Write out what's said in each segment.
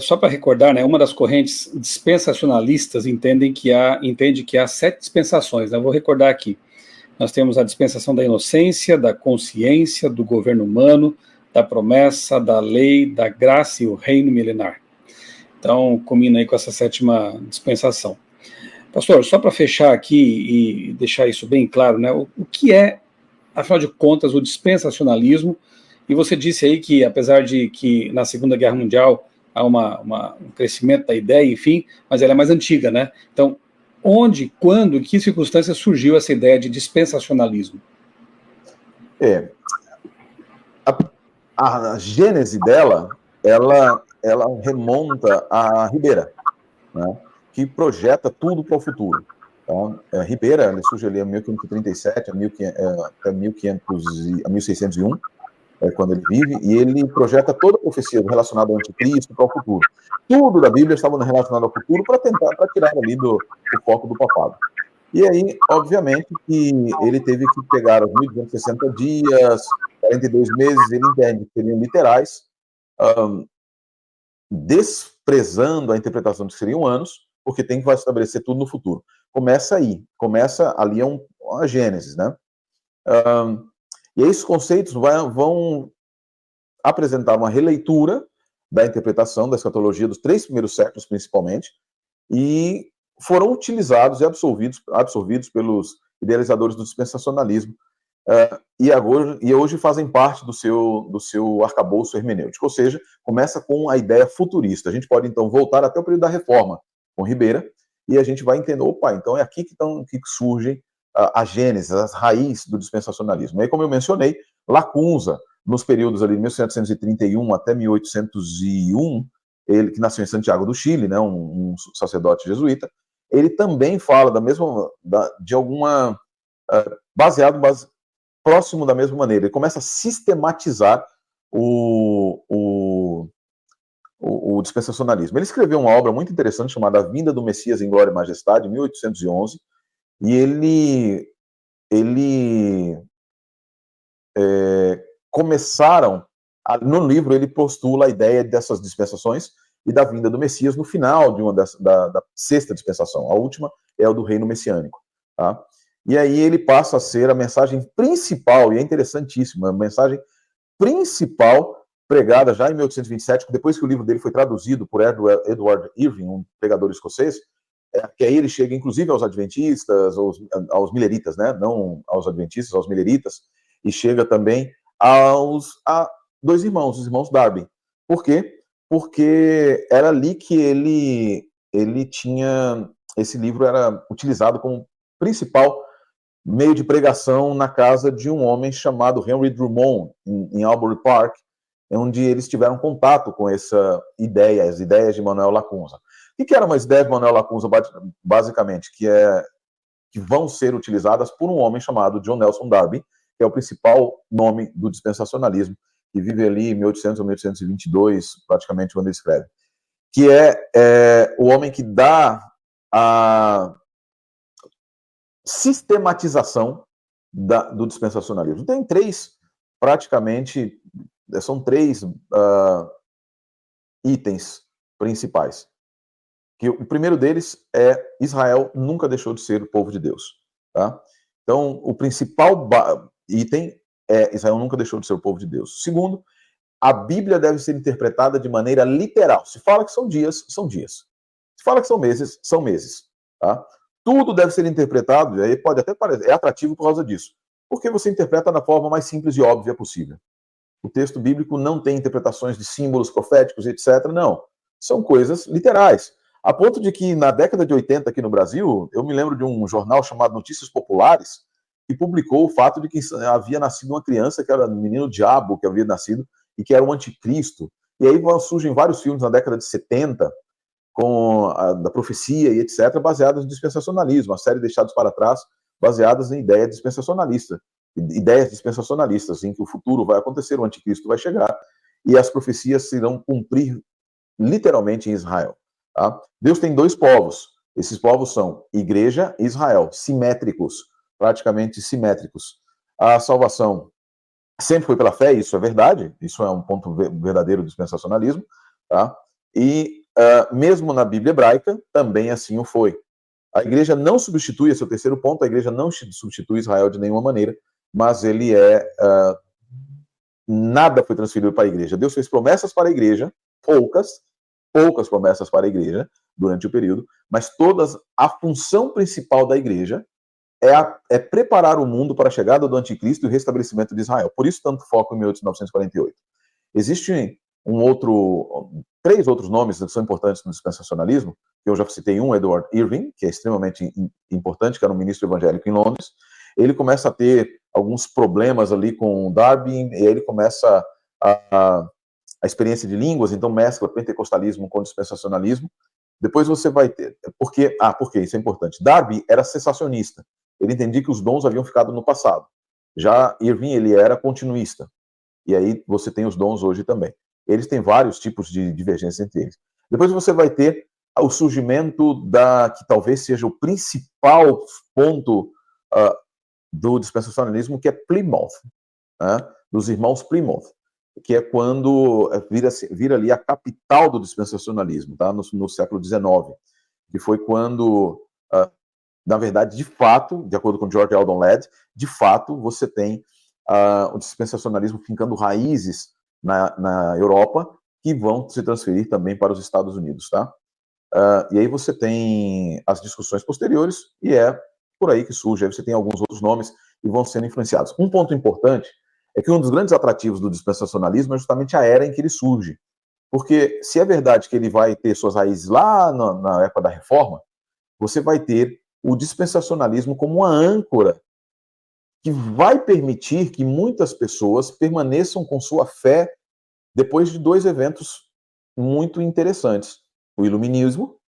Só para recordar, né, uma das correntes dispensacionalistas entende que há 7 dispensações, né? Eu vou recordar aqui. Nós temos a dispensação da inocência, da consciência, do governo humano, da promessa, da lei, da graça e o reino milenar. Então, combina aí com essa 7ª dispensação. Pastor, só para fechar aqui e deixar isso bem claro, né, o que é, afinal de contas, o dispensacionalismo? E você disse aí que, apesar de que na Segunda Guerra Mundial há um crescimento da ideia, enfim, mas ela é mais antiga, né? Então, onde, quando, em que circunstâncias surgiu essa ideia de dispensacionalismo? A gênese dela, ela remonta a Ribeira, né, que projeta tudo para o futuro. Tá? Ribeira, ele surge ali em 1537 até 1601, quando ele vive, e ele projeta toda a profecia relacionada ao anticristo para o futuro. Tudo da Bíblia estava relacionado ao futuro para tirar ali o foco do papado. E aí, obviamente, que ele teve que pegar os 1260 dias, 42 meses, ele entende que seriam literais, desprezando a interpretação de que seriam anos, porque tem que estabelecer tudo no futuro. Começa ali a Gênesis, né? E aí esses conceitos vão apresentar uma releitura da interpretação da escatologia dos 3 primeiros séculos, principalmente, e foram utilizados e absorvidos pelos idealizadores do dispensacionalismo, e hoje fazem parte do seu arcabouço hermenêutico, ou seja, começa com a ideia futurista. A gente pode, então, voltar até o período da Reforma, com Ribeira, e a gente vai entender, então é aqui que surgem a gênese, as raízes do dispensacionalismo. E aí, como eu mencionei, Lacunza, nos períodos ali de 1731 até 1801, ele que nasceu em Santiago do Chile, né, um sacerdote jesuíta, ele também fala próximo da mesma maneira. Ele começa a sistematizar o dispensacionalismo. Ele escreveu uma obra muito interessante chamada A Vinda do Messias em Glória e Majestade, em 1811, e no livro ele postula a ideia dessas dispensações e da vinda do Messias no final da 6ª dispensação. A última é o do reino messiânico. Tá? E aí ele passa a ser a mensagem principal, e é interessantíssima, a mensagem principal pregada já em 1827, depois que o livro dele foi traduzido por Edward Irving, um pregador escocês, que aí ele chega inclusive aos adventistas, aos mileritas, né? Não aos adventistas, aos mileritas, e chega também a 2 irmãos, os irmãos Darby. Por quê? Porque era ali que ele tinha... Esse livro era utilizado como principal meio de pregação na casa de um homem chamado Henry Drummond, em Albury Park, onde eles tiveram contato com as ideias de Manuel Lacunza. O que eram as ideias de Manuel Lacunza, basicamente? Que vão ser utilizadas por um homem chamado John Nelson Darby, que é o principal nome do dispensacionalismo, que vive ali em 1800 ou 1822, praticamente, quando ele escreve. Que é o homem que dá a sistematização do dispensacionalismo. Tem são 3 itens principais. Que o primeiro deles é Israel nunca deixou de ser o povo de Deus. Tá? Então, o principal item é Israel nunca deixou de ser o povo de Deus. Segundo, a Bíblia deve ser interpretada de maneira literal. Se fala que são dias, são dias. Se fala que são meses, são meses. Tá? Tudo deve ser interpretado, e aí pode até parecer, é atrativo por causa disso, porque você interpreta da forma mais simples e óbvia possível. O texto bíblico não tem interpretações de símbolos proféticos, etc. Não. São coisas literais. A ponto de que, na década de 80, aqui no Brasil, eu me lembro de um jornal chamado Notícias Populares, que publicou o fato de que havia nascido uma criança, que era o menino diabo que havia nascido, e que era o anticristo. E aí surgem vários filmes na década de 70, da profecia e etc., baseadas no dispensacionalismo, a série Deixados para Trás, baseadas em ideias dispensacionalistas, em que o futuro vai acontecer, o anticristo vai chegar, e as profecias se irão cumprir literalmente em Israel. Tá? Deus tem 2 povos, esses povos são Igreja e Israel, simétricos, praticamente simétricos. A salvação sempre foi pela fé, isso é verdade, isso é um ponto verdadeiro do dispensacionalismo, tá? E mesmo na Bíblia hebraica, também assim o foi. A igreja não substitui, esse é o terceiro ponto, a igreja não substitui Israel de nenhuma maneira, mas ele nada foi transferido para a igreja. Deus fez promessas para a igreja, poucas promessas para a igreja durante o período, mas a função principal da igreja é preparar o mundo para a chegada do anticristo e o restabelecimento de Israel. Por isso, tanto foco em 1948. Existem três outros nomes que são importantes no dispensacionalismo, que eu já citei Edward Irving, que é extremamente importante, que era um ministro evangélico em Londres. Ele começa a ter alguns problemas ali com Darby, e aí ele começa a experiência de línguas, então mescla pentecostalismo com dispensacionalismo. Depois você vai ter... Por quê? Isso é importante. Darby era cessacionista. Ele entendia que os dons haviam ficado no passado. Já Irving, ele era continuista. E aí você tem os dons hoje também. Eles têm vários tipos de divergência entre eles. Depois você vai ter o surgimento que talvez seja o principal ponto do dispensacionalismo, que é Plymouth, né, dos irmãos Plymouth, que é quando vira ali a capital do dispensacionalismo, tá, no século XIX, que foi quando, na verdade, de fato, de acordo com George Eldon Ladd, de fato, você tem o dispensacionalismo fincando raízes na Europa, que vão se transferir também para os Estados Unidos, tá? E aí você tem as discussões posteriores, e é por aí que surge, aí você tem alguns outros nomes e vão sendo influenciados. Um ponto importante é que um dos grandes atrativos do dispensacionalismo é justamente a era em que ele surge. Porque se é verdade que ele vai ter suas raízes lá na época da Reforma, você vai ter o dispensacionalismo como uma âncora que vai permitir que muitas pessoas permaneçam com sua fé depois de dois eventos muito interessantes. O iluminismo,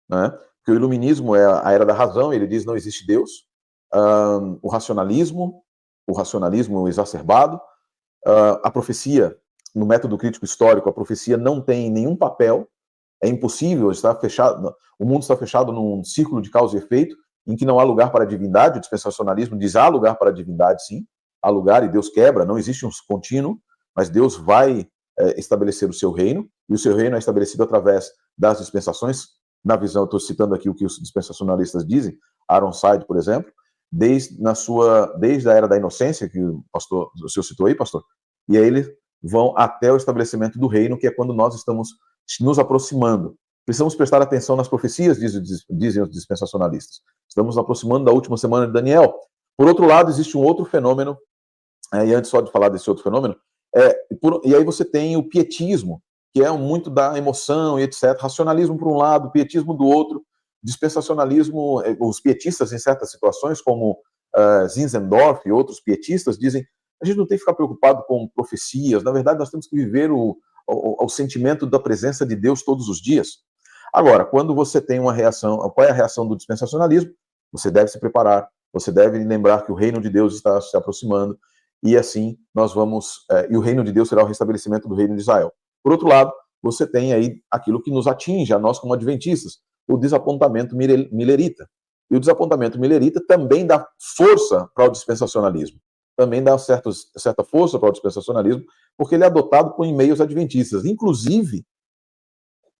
né? Porque o iluminismo é a era da razão, ele diz não existe Deus. O racionalismo exacerbado. A profecia, no método crítico histórico, a profecia não tem nenhum papel, é impossível, está fechado, o mundo está fechado num círculo de causa e efeito, em que não há lugar para a divindade. O dispensacionalismo diz há lugar para a divindade, sim, há lugar, e Deus quebra, não existe um contínuo, mas Deus vai estabelecer o seu reino, e o seu reino é estabelecido através das dispensações. Na visão, eu estou citando aqui o que os dispensacionalistas dizem, Ironside, por exemplo, desde a era da inocência, que o senhor citou aí, pastor, e aí eles vão até o estabelecimento do reino, que é quando nós estamos nos aproximando. Precisamos prestar atenção nas profecias, dizem os dispensacionalistas. Estamos nos aproximando da última semana de Daniel. Por outro lado, existe um outro fenômeno, e antes só de falar desse outro fenômeno, e aí você tem o pietismo, que é muito da emoção e etc. Racionalismo por um lado, pietismo do outro. Dispensacionalismo, os pietistas em certas situações, como Zinzendorf e outros pietistas, dizem a gente não tem que ficar preocupado com profecias, na verdade nós temos que viver o sentimento da presença de Deus todos os dias. Agora, quando você tem uma reação, qual é a reação do dispensacionalismo? Você deve se preparar, você deve lembrar que o reino de Deus está se aproximando, e assim nós vamos, e o reino de Deus será o restabelecimento do reino de Israel. Por outro lado, você tem aí aquilo que nos atinge, a nós como adventistas, o desapontamento milerita. E o desapontamento milerita também dá força para o dispensacionalismo. Também dá certa força para o dispensacionalismo, porque ele é adotado por meios adventistas. Inclusive,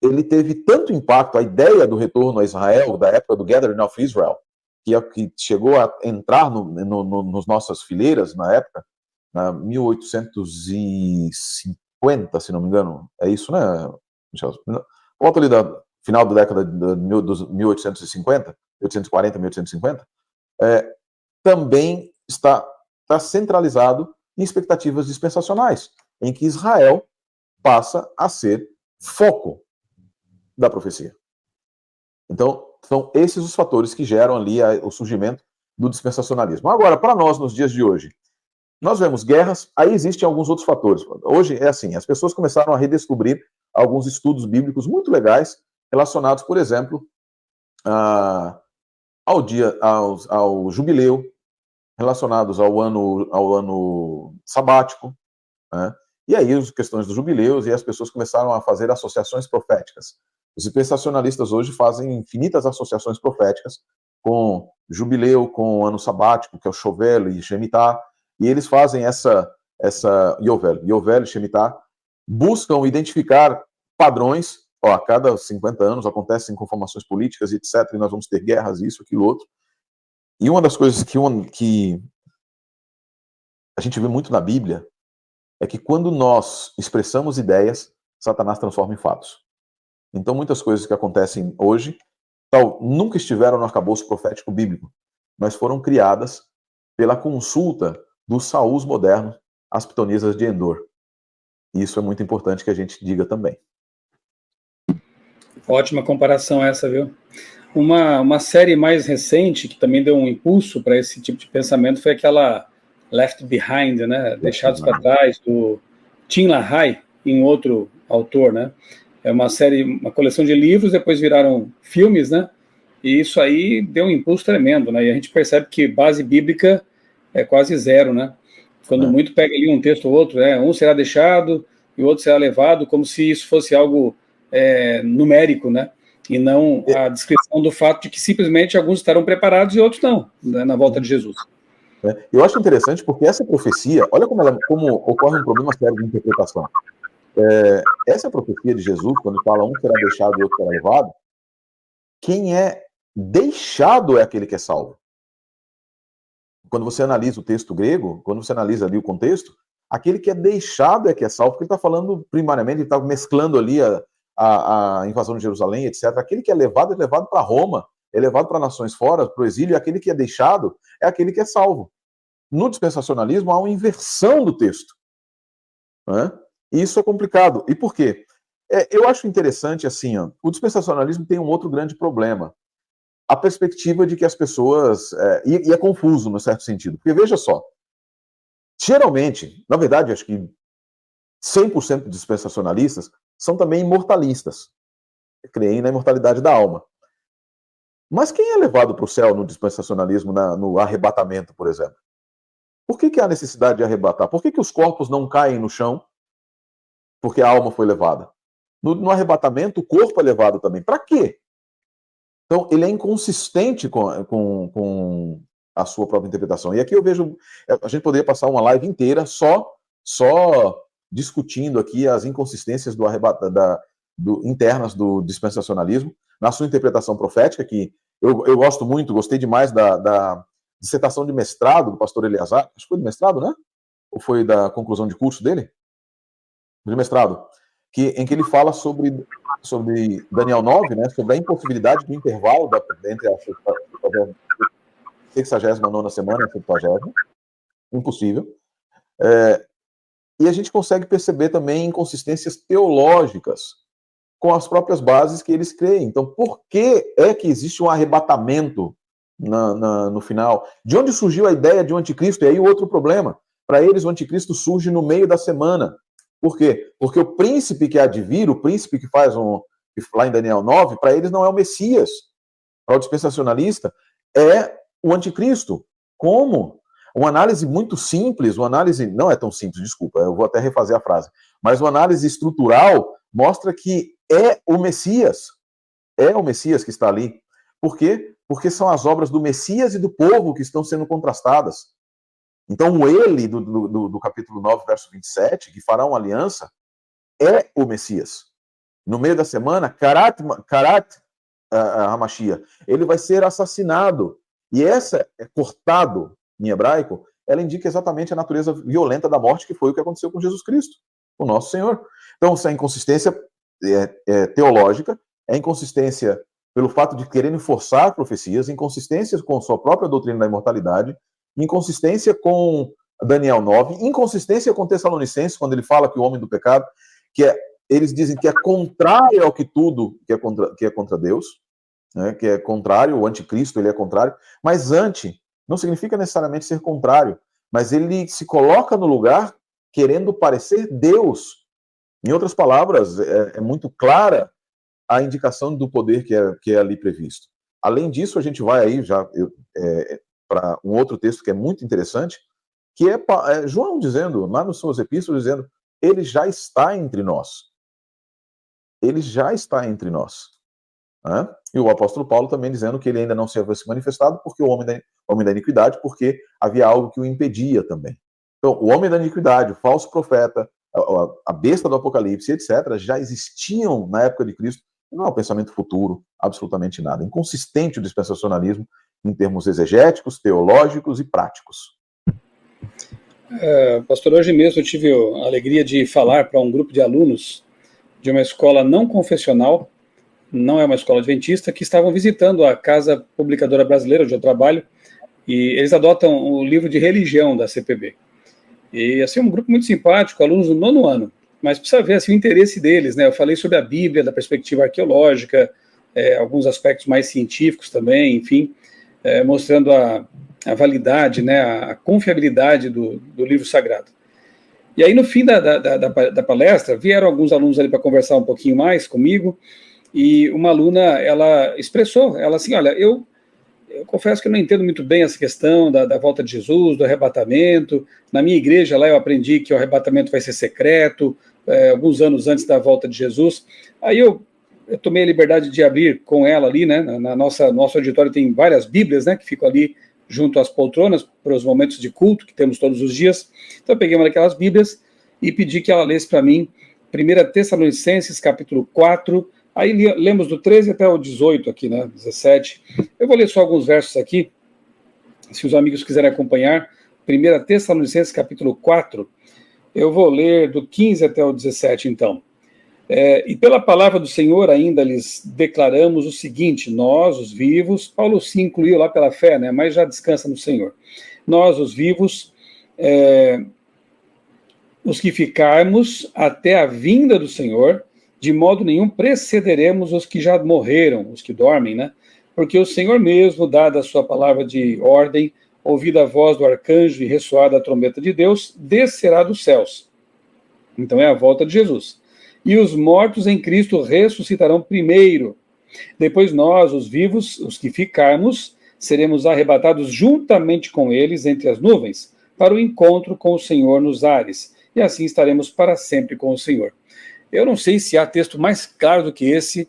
ele teve tanto impacto, a ideia do retorno a Israel, da época do Gathering of Israel, que chegou a entrar nas nossas fileiras na época, na 1850, se não me engano. É isso, né, Michel? Volta ali da final da década dos 1850, 1840, 1850, também está centralizado em expectativas dispensacionais, em que Israel passa a ser foco da profecia. Então, são esses os fatores que geram ali o surgimento do dispensacionalismo. Agora, para nós, nos dias de hoje, nós vemos guerras, aí existem alguns outros fatores. Hoje é assim, as pessoas começaram a redescobrir alguns estudos bíblicos muito legais, relacionados, por exemplo, ao jubileu, relacionados ao ano sabático, né? E aí as questões dos jubileus, e as pessoas começaram a fazer associações proféticas. Os dispensacionalistas hoje fazem infinitas associações proféticas com jubileu, com o ano sabático, que é o Shovel e Shemitah, e eles fazem essa Yovel e Shemitah, buscam identificar padrões ó, a cada 50 anos acontecem conformações políticas, etc., e nós vamos ter guerras, isso, aquilo, outro. E uma das coisas que a gente vê muito na Bíblia é que quando nós expressamos ideias, Satanás transforma em fatos. Então, muitas coisas que acontecem hoje nunca estiveram no arcabouço profético bíblico, mas foram criadas pela consulta dos Saúls modernos às pitonisas de Endor. E isso é muito importante que a gente diga também. Ótima comparação essa, viu? Uma série mais recente que também deu um impulso para esse tipo de pensamento foi aquela Left Behind, né? Deixados para Trás, do Tim LaHaye e um outro autor, né? É uma série, uma coleção de livros, depois viraram filmes, né? E isso aí deu um impulso tremendo, né? E a gente percebe que base bíblica é quase zero, né? Quando muito pega ali um texto ou outro, né? Um será deixado e o outro será levado, como se isso fosse algo numérico, né? E não a descrição do fato de que simplesmente alguns estarão preparados e outros não, né, na volta de Jesus. Eu acho interessante porque essa profecia, olha como ocorre um problema sério de interpretação. Essa profecia de Jesus, quando fala um será deixado e outro será levado, quem é deixado é aquele que é salvo. Quando você analisa o texto grego, quando você analisa ali o contexto, aquele que é deixado é que é salvo, porque ele está falando primariamente, ele está mesclando ali a invasão de Jerusalém, etc. Aquele que é levado para Roma, é levado para nações fora, para o exílio, e aquele que é deixado é aquele que é salvo. No dispensacionalismo, há uma inversão do texto. Né? E isso é complicado. E por quê? Eu acho interessante, assim, ó, o dispensacionalismo tem um outro grande problema. A perspectiva de que as pessoas... e é confuso, no certo sentido. Porque, veja só, geralmente, na verdade, acho que 100% de dispensacionalistas são também imortalistas. Creem na imortalidade da alma. Mas quem é levado para o céu no dispensacionalismo, no arrebatamento, por exemplo? Por que há necessidade de arrebatar? Por que os corpos não caem no chão? Porque a alma foi levada. No arrebatamento, o corpo é levado também. Para quê? Então, ele é inconsistente com a sua própria interpretação. E aqui eu vejo... A gente poderia passar uma live inteira só discutindo aqui as inconsistências internas do dispensacionalismo, na sua interpretação profética, que eu gosto muito, gostei demais da dissertação de mestrado do pastor Eleazar. Acho que foi de mestrado, né? Ou foi da conclusão de curso dele? De mestrado. Em que ele fala sobre Daniel 9, né, sobre a impossibilidade do intervalo entre a 69ª semana e a 70ª. Impossível. E a gente consegue perceber também inconsistências teológicas com as próprias bases que eles creem. Então, por que é que existe um arrebatamento no final? De onde surgiu a ideia de um anticristo? E aí o outro problema. Para eles, o anticristo surge no meio da semana. Por quê? Porque o príncipe que há de vir, o príncipe que faz lá em Daniel 9, para eles não é o Messias. Para o dispensacionalista, é o anticristo. Como? Uma análise muito simples, não é tão simples, desculpa, eu vou até refazer a frase, mas uma análise estrutural mostra que é o Messias que está ali. Por quê? Porque são as obras do Messias e do povo que estão sendo contrastadas. Então, o ele do capítulo 9, verso 27, que fará uma aliança, é o Messias. No meio da semana, Karat HaMashiach, ele vai ser assassinado. E essa é cortado, em hebraico, ela indica exatamente a natureza violenta da morte, que foi o que aconteceu com Jesus Cristo, o nosso Senhor. Então, essa inconsistência teológica, é inconsistência pelo fato de quererem forçar profecias, inconsistência com sua própria doutrina da imortalidade, inconsistência com Daniel 9, inconsistência com Tessalonicenses, quando ele fala que o homem do pecado, eles dizem que é contrário ao que tudo que é contra Deus, né, que é contrário, o anticristo ele é contrário, mas não significa necessariamente ser contrário, mas ele se coloca no lugar querendo parecer Deus. Em outras palavras, é muito clara a indicação do poder que é ali previsto. Além disso, a gente vai aí para um outro texto que é muito interessante, que é João dizendo, lá nos seus epístolas, dizendo, ele já está entre nós. Ele já está entre nós. Né? E o apóstolo Paulo também dizendo que ele ainda não se havia se manifestado porque o homem da iniquidade, porque havia algo que o impedia também. Então, o homem da iniquidade, o falso profeta, a besta do Apocalipse, etc., já existiam na época de Cristo. Não é um pensamento futuro, absolutamente nada. Inconsistente o dispensacionalismo em termos exegéticos, teológicos e práticos. Pastor, hoje mesmo eu tive a alegria de falar para um grupo de alunos de uma escola não confessional, não é uma escola adventista, que estavam visitando a Casa Publicadora Brasileira, onde eu trabalho, e eles adotam o livro de religião da CPB. E, assim, um grupo muito simpático, alunos do 9º ano, mas precisa ver, assim, o interesse deles, né? Eu falei sobre a Bíblia, da perspectiva arqueológica, alguns aspectos mais científicos também, enfim, mostrando a validade, né, a confiabilidade do livro sagrado. E aí, no fim da palestra, vieram alguns alunos ali para conversar um pouquinho mais comigo, e uma aluna, ela expressou, ela assim, olha, eu confesso que eu não entendo muito bem essa questão da volta de Jesus, do arrebatamento. Na minha igreja lá eu aprendi que o arrebatamento vai ser secreto, alguns anos antes da volta de Jesus. Aí eu tomei a liberdade de abrir com ela ali, né, nosso auditório tem várias Bíblias, né, que ficam ali junto às poltronas para os momentos de culto que temos todos os dias. Então eu peguei uma daquelas Bíblias e pedi que ela lesse para mim 1 Tessalonicenses, capítulo 4, aí lemos do 13 até o 18 aqui, né, 17. Eu vou ler só alguns versos aqui, se os amigos quiserem acompanhar. 1 Tessalonicenses, capítulo 4, eu vou ler do 15 até o 17, então. E pela palavra do Senhor ainda lhes declaramos o seguinte, nós, os vivos, Paulo se incluiu lá pela fé, né, mas já descansa no Senhor. Nós, os vivos, os que ficarmos até a vinda do Senhor, de modo nenhum precederemos os que já morreram, os que dormem, né? Porque o Senhor mesmo, dada a sua palavra de ordem, ouvida a voz do arcanjo e ressoada a trombeta de Deus, descerá dos céus. Então é a volta de Jesus. E os mortos em Cristo ressuscitarão primeiro. Depois nós, os vivos, os que ficarmos, seremos arrebatados juntamente com eles entre as nuvens, para o encontro com o Senhor nos ares. E assim estaremos para sempre com o Senhor. Eu não sei se há texto mais claro do que esse,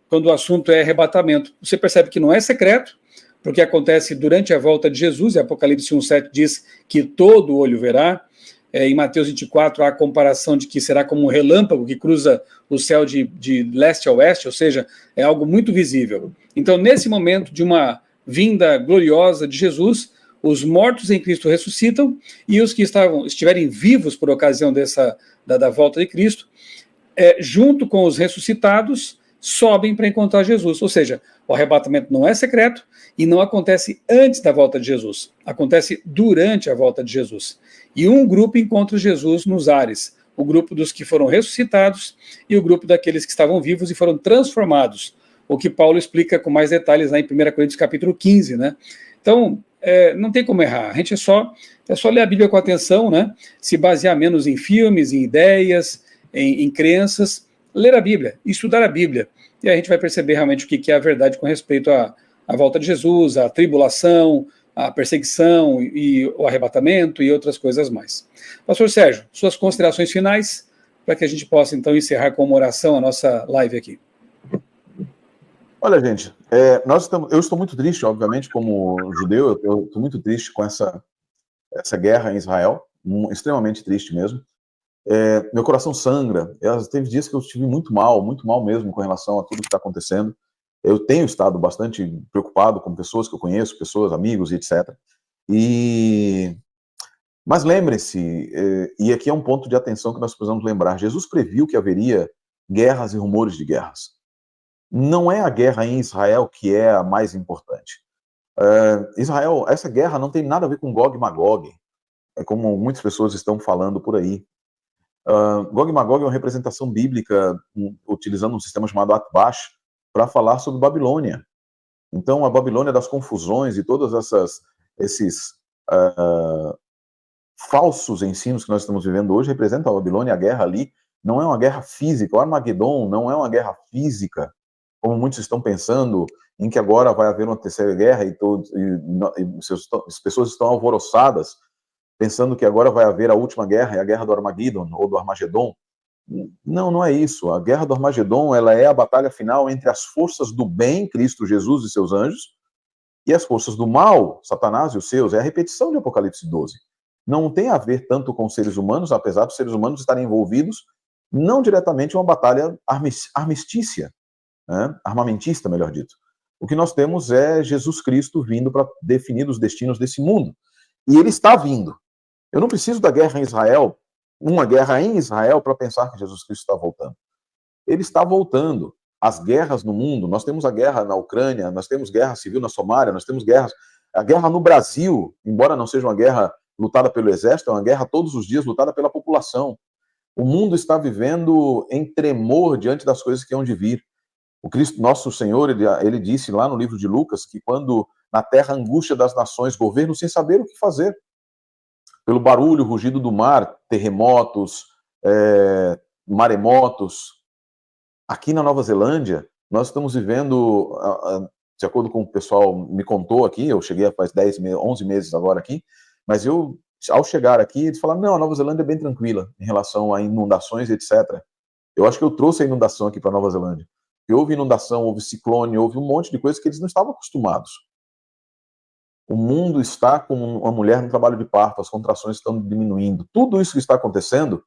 quando o assunto é arrebatamento. Você percebe que não é secreto, porque acontece durante a volta de Jesus, e Apocalipse 1,7 diz que todo olho verá. Em Mateus 24 há a comparação de que será como um relâmpago que cruza o céu de leste a oeste, ou seja, é algo muito visível. Então, nesse momento de uma vinda gloriosa de Jesus, os mortos em Cristo ressuscitam, e os que estiverem vivos por ocasião da volta de Cristo, junto com os ressuscitados, sobem para encontrar Jesus. Ou seja, o arrebatamento não é secreto e não acontece antes da volta de Jesus, acontece durante a volta de Jesus. E um grupo encontra Jesus nos ares, o grupo dos que foram ressuscitados e o grupo daqueles que estavam vivos e foram transformados, o que Paulo explica com mais detalhes lá em 1 Coríntios capítulo 15, né? Então, não tem como errar, a gente é só ler a Bíblia com atenção, né? Se basear menos em filmes, em ideias, em crenças, ler a Bíblia, estudar a Bíblia, e aí a gente vai perceber realmente o que é a verdade com respeito à volta de Jesus, à tribulação, à perseguição e o arrebatamento e outras coisas mais. Pastor Sérgio, suas considerações finais, para que a gente possa então encerrar com uma oração a nossa live aqui. Olha, gente, eu estou muito triste, obviamente, como judeu, eu estou muito triste com essa guerra em Israel, extremamente triste mesmo. Meu coração sangra. Teve dias que eu estive muito mal mesmo com relação a tudo que está acontecendo. Eu tenho estado bastante preocupado com pessoas que eu conheço, pessoas, amigos e etc. Mas lembre-se, e aqui é um ponto de atenção que nós precisamos lembrar, Jesus previu que haveria guerras e rumores de guerras. Não é a guerra em Israel que é a mais importante. Israel, essa guerra não tem nada a ver com Gog e Magog, como muitas pessoas estão falando por aí. Gog e Magog é uma representação bíblica utilizando um sistema chamado Atbash para falar sobre Babilônia. Então, a Babilônia das confusões e todos esses falsos ensinos que nós estamos vivendo hoje representam a Babilônia. A guerra ali não é uma guerra física. O Armagedon não é uma guerra física, como muitos estão pensando, em que agora vai haver uma terceira guerra e as pessoas estão alvoroçadas, pensando que agora vai haver a última guerra, é a guerra do Armagedon ou do Armagedon. Não é isso. A guerra do Armagedon, ela é a batalha final entre as forças do bem, Cristo Jesus e seus anjos, e as forças do mal, Satanás e os seus. É a repetição de Apocalipse 12. não tem a ver tanto com seres humanos, apesar dos seres humanos estarem envolvidos não diretamente em uma batalha armistícia, né? Armamentista, melhor dito. O que nós temos é Jesus Cristo vindo para definir os destinos desse mundo. E ele está vindo. Eu não preciso da guerra em Israel, uma guerra em Israel, para pensar que Jesus Cristo está voltando. Ele está voltando. As guerras no mundo, nós temos a guerra na Ucrânia, nós temos guerra civil na Somália, nós temos guerras, a guerra no Brasil, embora não seja uma guerra lutada pelo exército, é uma guerra todos os dias lutada pela população. O mundo está vivendo em tremor diante das coisas que hão de vir. O Cristo, nosso Senhor, ele disse lá no livro de Lucas que quando na terra a angústia das nações, governo sem saber o que fazer, pelo barulho, rugido do mar, terremotos, maremotos. Aqui na Nova Zelândia, nós estamos vivendo, de acordo com o pessoal me contou aqui, eu cheguei faz 11 meses agora aqui, mas ao chegar aqui, eles falaram, não, a Nova Zelândia é bem tranquila em relação a inundações, etc. Eu acho que eu trouxe a inundação aqui para a Nova Zelândia. E houve inundação, houve ciclone, houve um monte de coisas que eles não estavam acostumados. O mundo está como uma mulher no trabalho de parto, as contrações estão diminuindo. Tudo isso que está acontecendo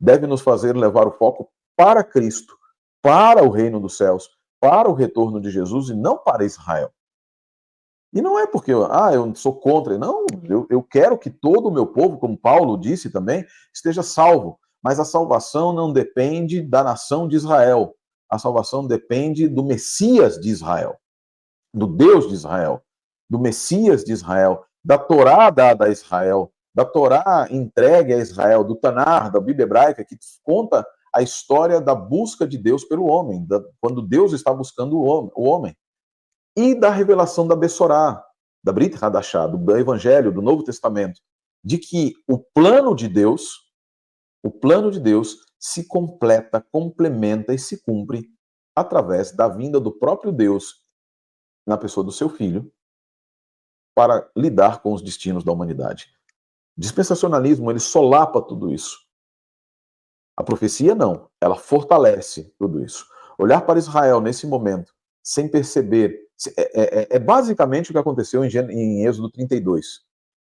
deve nos fazer levar o foco para Cristo, para o reino dos céus, para o retorno de Jesus e não para Israel. E não é porque eu sou contra, não, eu quero que todo o meu povo, como Paulo disse também, esteja salvo. Mas a salvação não depende da nação de Israel. A salvação depende do Messias de Israel, do Deus de Israel, do Messias de Israel, da Torá dada a Israel, da Torá entregue a Israel, do Tanar, da Bíblia hebraica, que conta a história da busca de Deus pelo homem, quando Deus está buscando o homem. E da revelação da Bessorá, da Brit Hadashah, do Evangelho, do Novo Testamento, de que o plano de Deus se completa, complementa e se cumpre através da vinda do próprio Deus na pessoa do seu Filho para lidar com os destinos da humanidade. O dispensacionalismo, ele solapa tudo isso. A profecia não, ela fortalece tudo isso. Olhar para Israel nesse momento, sem perceber, é basicamente o que aconteceu em Êxodo 32.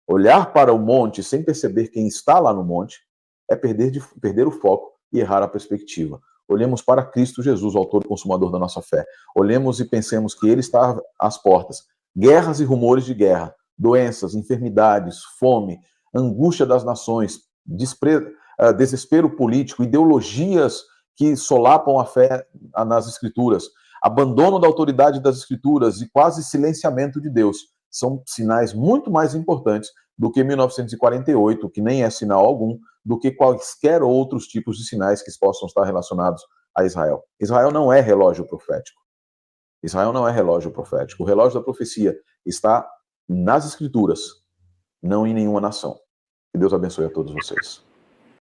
Olhar para o monte sem perceber quem está lá no monte é perder o foco e errar a perspectiva. Olhemos para Cristo Jesus, o autor e consumador da nossa fé. Olhemos e pensemos que ele está às portas. Guerras e rumores de guerra, doenças, enfermidades, fome, angústia das nações, desespero político, ideologias que solapam a fé nas Escrituras, abandono da autoridade das Escrituras e quase silenciamento de Deus, são sinais muito mais importantes do que 1948, que nem é sinal algum, do que quaisquer outros tipos de sinais que possam estar relacionados a Israel. Israel não é relógio profético. Israel não é relógio profético. O relógio da profecia está nas Escrituras, não em nenhuma nação. Que Deus abençoe a todos vocês.